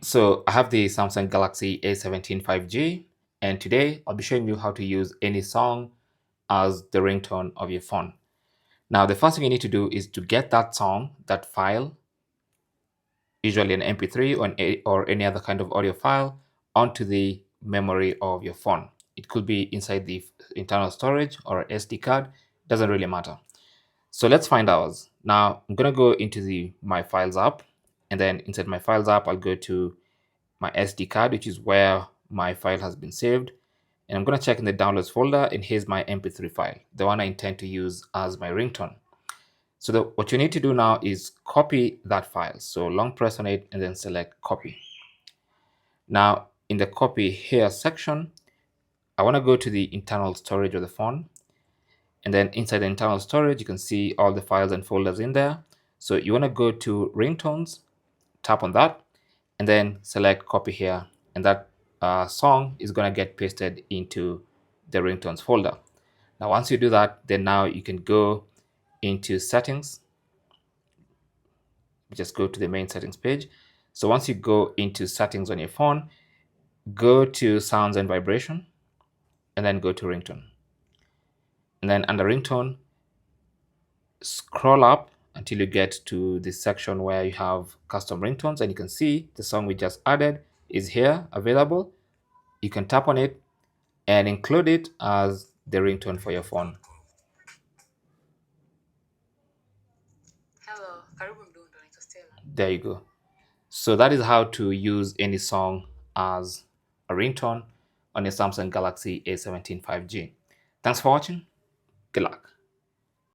So I have the Samsung Galaxy A17 5G, and today I'll be showing you how to use any song as the ringtone of your phone. Now, the first thing you need to do is to get that song, that file, usually an MP3 or any other kind of audio file, onto the memory of your phone. It could be inside the internal storage or SD card, doesn't really matter. So let's find ours. Now, I'm going to go into the My Files app, and then inside My Files app, I'll go to my SD card, which is where my file has been saved. And I'm going to check in the downloads folder, and here's my MP3 file, the one I intend to use as my ringtone. So what you need to do now is copy that file. So long press on it and then select copy. Now in the copy here section, I want to go to the internal storage of the phone. And then inside the internal storage, you can see all the files and folders in there. So you want to go to ringtones, tap on that, and then select copy here. And that song is going to get pasted into the ringtones folder. Now, once you do that, then now you can go into settings. Just go to the main settings page. So once you go into settings on your phone, go to sounds and vibration, and then go to ringtone. And then under ringtone, scroll up until you get to this section where you have custom ringtones, and you can see the song we just added is here available. You can tap on it and include it as the ringtone for your phone. There you go. So that is how to use any song as a ringtone on your Samsung Galaxy A17 5G. Thanks for watching. Good luck.